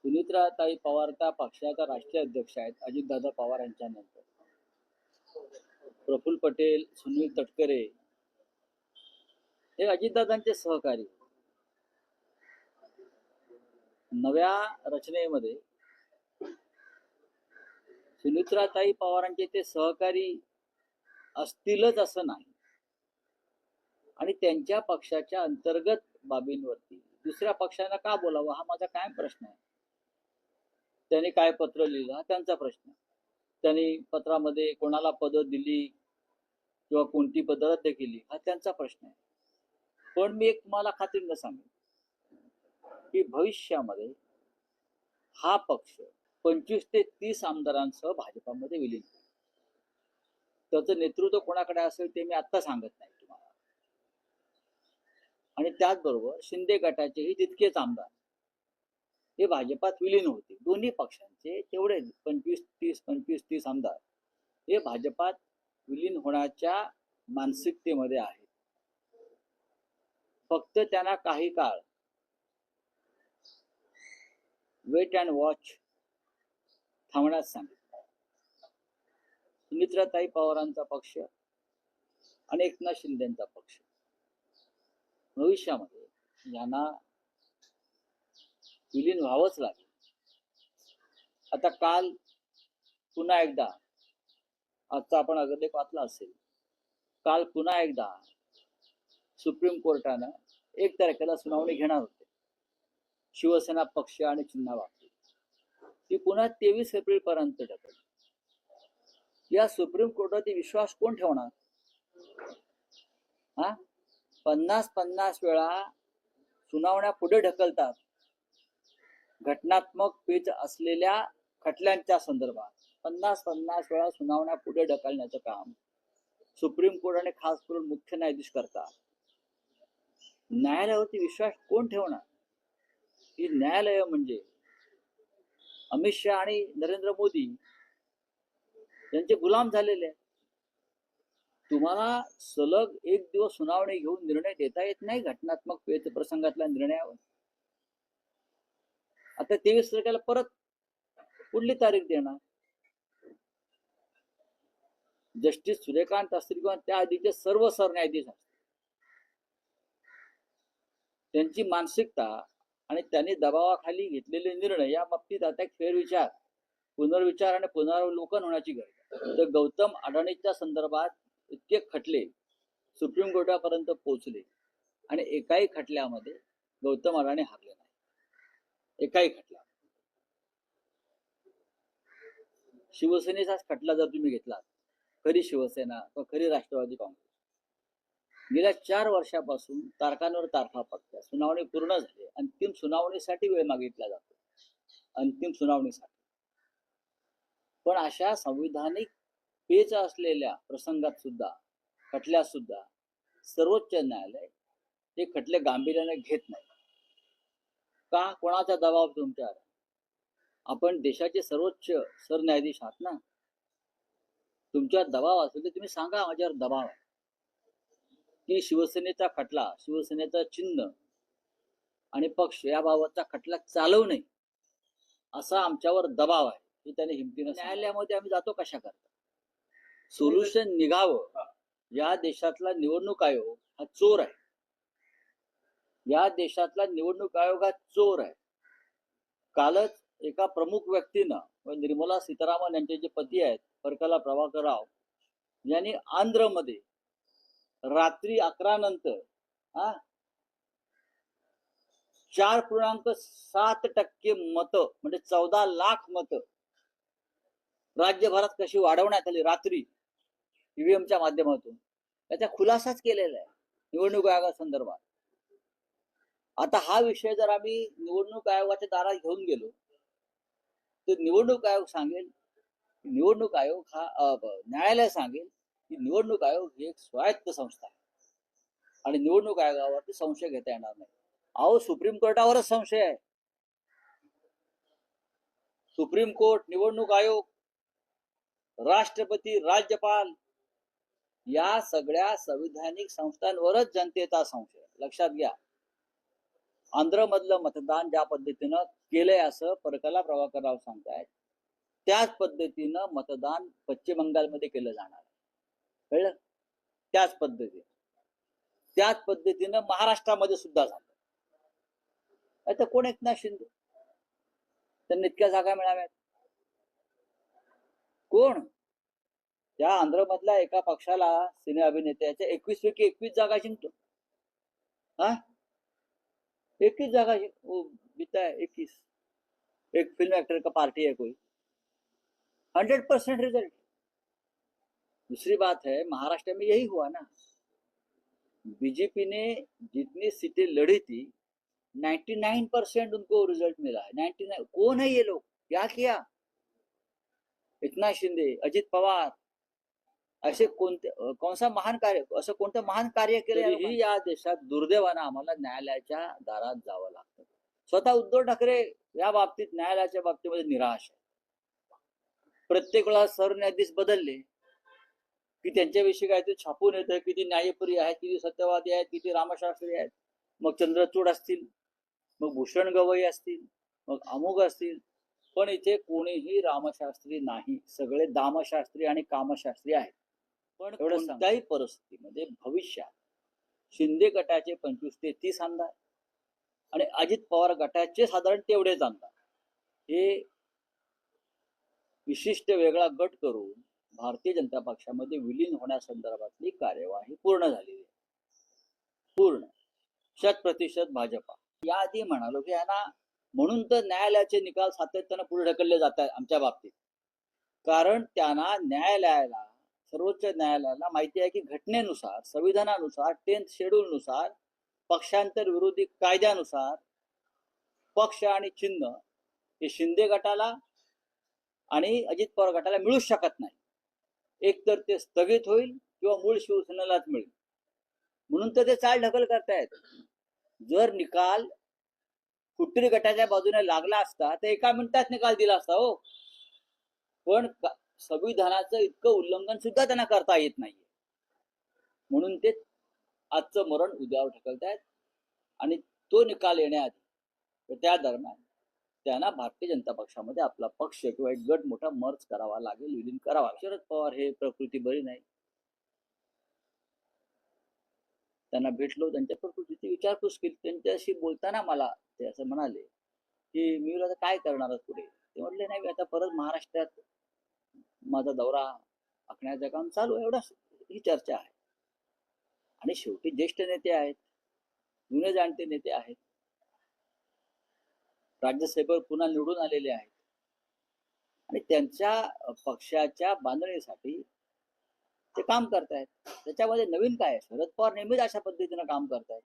सुनित्राताई पवार त्या पक्षाच्या राष्ट्रीय अध्यक्ष आहेत. अजितदादा पवार यांच्या नंतर प्रफुल्ल पटेल, सुनील तटकरे हे अजितदादांचे सहकारी. नव्या रचनेमध्ये सुनित्राताई पवारांचे ते सहकारी असतीलच असं नाही, आणि त्यांच्या पक्षाच्या अंतर्गत बाबींवरती दुसऱ्या पक्षांना का बोलावं हा माझा काय प्रश्न आहे. त्यांनी काय पत्र लिहिलं हा त्यांचा प्रश्न. त्यांनी पत्रामध्ये कोणाला पदं दिली किंवा कोणती पदं रद्द केली हा त्यांचा प्रश्न आहे. पण मी एक तुम्हाला खात्रीनं सांगेन की भविष्यामध्ये हा पक्ष 25 ते 30 आमदारांसह भाजपामध्ये विलीन होईल. त्याचं नेतृत्व कोणाकडे असेल ते मी आता सांगत नाही तुम्हाला. आणि त्याचबरोबर शिंदे गटाचेही तितकेच आमदार हे भाजपात विलीन होते. दोन्ही पक्षांचे तेवढे 25-30 आमदार हे भाजपात विलीन होण्याच्या मानसिकतेमध्ये आहेत. फक्त त्यांना काही काळ वेट अँड वॉच थांबण्यास सांगितलं. सुनित्राताई पवारांचा पक्ष आणि एकनाथ शिंदेचा पक्ष भविष्यामध्ये यांना विलीन व्हावंच लागेल. आता काल पुन्हा एकदा, आजचा आपण अगदी वाचला असेल, काल पुन्हा एकदा सुप्रीम कोर्टानं 1 तारखेला सुनावणी घेणार होते शिवसेना पक्ष आणि चिन्हाबाबतीत. ती पुन्हा 23 एप्रिल पर्यंत ढकलली. या सुप्रीम कोर्टावरती विश्वास कोण ठेवणार? 50 वेळा सुनावण्या पुढे ढकलतात घटनात्मक पेच असलेल्या खटल्यांच्या संदर्भात. 50 वेळा सुनावण्या पुढे ढकलण्याचं काम सुप्रीम कोर्ट आणि खास करून मुख्य न्यायाधीश करतात. न्यायालयावरती विश्वास कोण ठेवणार? ही न्यायालय म्हणजे अमित शहा आणि नरेंद्र मोदी यांचे गुलाम झालेले आहेत. तुम्हाला सलग 1 दिवस सुनावणी घेऊन निर्णय देता येत नाही घटनात्मक पेच प्रसंगातल्या निर्णयावर. आता 23 तारखेला परत पुढली तारीख देणार. जस्टिस सूर्यकांत असतील किंवा त्या आधीचे सर्व सरन्यायाधीश असतील, त्यांची मानसिकता आणि त्यांनी दबावाखाली घेतलेले निर्णय या बाबतीत आता एक फेरविचार, पुनर्विचार आणि पुनरावलोकन होण्याची गरज आहे. तर गौतम अडाणीच्या संदर्भात इतके खटले सुप्रीम कोर्टापर्यंत पोहोचले आणि एकाही खटल्यामध्ये गौतम अडाणी हारले नाही. एकाही खटला. शिवसेनेचाच खटला जर तुम्ही घेतलात, खरी शिवसेना किंवा खरी राष्ट्रवादी काँग्रेस गेल्या 4 वर्षापासून तारखांवर तारखा पडतात. सुनावणी पूर्ण झाली, अंतिम सुनावणीसाठी वेळ मागितला जातो, अंतिम सुनावणीसाठी. पण अशा संविधानिक पेच असलेल्या प्रसंगात सुद्धा, खटल्यात सुद्धा सर्वोच्च न्यायालय हे खटले गांभीर्याने घेत नाही. का? कोणाचा दबाव तुमच्यावर? आपण देशाचे सर्वोच्च सरन्यायाधीश आहात ना. तुमच्यावर दबाव असेल तर तुम्ही सांगा माझ्यावर दबाव आहे की शिवसेनेचा खटला, शिवसेनेचा चिन्ह आणि पक्ष याबाबतचा खटला चालवू नये असा आमच्यावर दबाव आहे. हे त्याने हिमतीनं. न्यायालयामध्ये आम्ही जातो कशा करता? सोल्युशन निघावं. या देशातला निवडणूक आयोग हा चोर आहे. या देशातला निवडणूक आयोग हा चोर आहे. कालच एका प्रमुख व्यक्तीनं, निर्मला सीतारामन यांचे जे पती आहेत परकला प्रभाकर राव, यांनी आंध्रमध्ये रात्री 11 नंतर 4.7% मतं म्हणजे 14 लाख मतं राज्यभरात कशी वाढवण्यात आली रात्री ईव्हीएमच्या माध्यमातून, त्याचा खुलासाच केलेला आहे निवडणूक आयोगासंदर्भात. आता हा विषय जर आम्ही निवडणूक आयोगाच्या दारात घेऊन गेलो तर निवडणूक आयोग सांगेल, निवडणूक आयोग हा न्यायालय सांगेल की निवडणूक आयोग ही एक स्वायत्त संस्था आहे आणि निवडणूक आयोगावरती संशय घेता येणार नाही. अहो, सुप्रीम कोर्टावरच संशय आहे. सुप्रीम कोर्ट, निवडणूक आयोग, राष्ट्रपती, राज्यपाल या सगळ्या संविधानिक संस्थांवरच जनतेचा संशय. लक्षात घ्या. आंध्रमधलं मतदान ज्या पद्धतीनं केलंय असं परकला प्रभाकरराव सांगतायत, त्याच पद्धतीनं मतदान पश्चिम बंगालमध्ये केलं जाणार आहे. कळलं? त्याच पद्धतीनं महाराष्ट्रामध्ये सुद्धा झालं. आता कोण एकनाथ शिंदे? त्यांना इतक्या जागा मिळाव्यात? कोण? त्या आंध्रमधल्या एका पक्षाला सिने अभिनेत्याच्या 21 पैकी 21 जागा जिंकतो. हा, 21 जागा जीता है, 21. एक फिल्म एक्टर का पार्टी है कोई, 100% रिजल्ट. दूसरी बात है, महाराष्ट्र में यही हुआ ना. बीजेपी ने जितनी सीटें लड़ी थी 99% उनको रिजल्ट मिला है. 99. कौन है ये लोग? क्या किया? एकनाथ शिंदे, अजित पवार, असे कोणता महान कार्य, असं कोणतं महान कार्य केलं? या देशात दुर्दैवानं आम्हाला न्यायालयाच्या दारात जावं लागतं. स्वतः उद्धव ठाकरे या बाबतीत न्यायालयाच्या बाबतीमध्ये निराश आहे. प्रत्येक वेळा सरन्यायाधीश बदलले की त्यांच्याविषयी काहीतरी छापून येतं, किती न्यायप्रिय आहेत, किती सत्यवादी आहेत, किती रामशास्त्री आहेत. मग चंद्रचूड असतील, मग भूषण गवई असतील, मग अमुक असतील. पण इथे कोणीही रामशास्त्री नाही, सगळे दामशास्त्री आणि कामशास्त्री आहेत. पण कोणत्याही परिस्थितीमध्ये भविष्यात शिंदे गटाचे 25 ते 30 आमदार आणि अजित पवार गटाचे साधारण तेवढेच आमदार हे विशिष्ट वेगळा गट करून भारतीय जनता पक्षामध्ये विलीन होण्यासंदर्भातली कार्यवाही पूर्ण झालेली आहे. पूर्ण 100% भाजपा. याआधी म्हणालो की यांना म्हणून तर न्यायालयाचे निकाल सातत्यानं पुढे ढकलले जात आहेत आमच्या बाबतीत. कारण त्यांना न्यायालयाला, सर्वोच्च न्यायालयाला माहिती आहे की घटनेनुसार, संविधानानुसार, 10th शेड्यूलनुसार, पक्षांतर विरोधी कायद्यानुसार पक्ष आणि चिन्ह हे शिंदे गटाला आणि अजित पवार गटाला मिळूच शकत नाही. एक तर ते स्थगित होईल किंवा मूळ शिवसेनेलाच मिळेल. म्हणून तर ते चाल ढकल करतायत. जर निकाल कुठतरी गटाच्या बाजूने लागला असता तर एका मिनिटात निकाल दिला असता हो. पण संविधानाचं इतकं उल्लंघन सुद्धा त्यांना करता येत नाहीये. म्हणून ते आजचं मरण उद्यावर ढकलतायत. आणि तो निकाल येण्याआधी त्या दरम्यान त्यांना भारतीय जनता पक्षामध्ये आपला पक्ष किंवा एक गट मोठा मर्ज करावा लागेल, विलीन करावा लागेल. शरद पवार हे प्रकृती बरी नाही. त्यांना भेटलो, त्यांच्या प्रकृतीची विचारपूस केली. त्यांच्याशी बोलताना मला ते असं म्हणाले की मी आता काय करणार पुढे. ते म्हटले नाही, आता परत महाराष्ट्रात माझा दौरा आखण्याचं काम चालू आहे. एवढाच ही चर्चा आहे. आणि शेवटी ज्येष्ठ नेते आहेत, जुने जाणते नेते आहेत, राज्यसभेवर पुन्हा निवडून आलेले आहेत आणि त्यांच्या पक्षाच्या बांधणीसाठी ते काम करतायत. त्याच्यामध्ये नवीन काय आहे? शरद पवार नेहमीच अशा पद्धतीनं काम करतायत.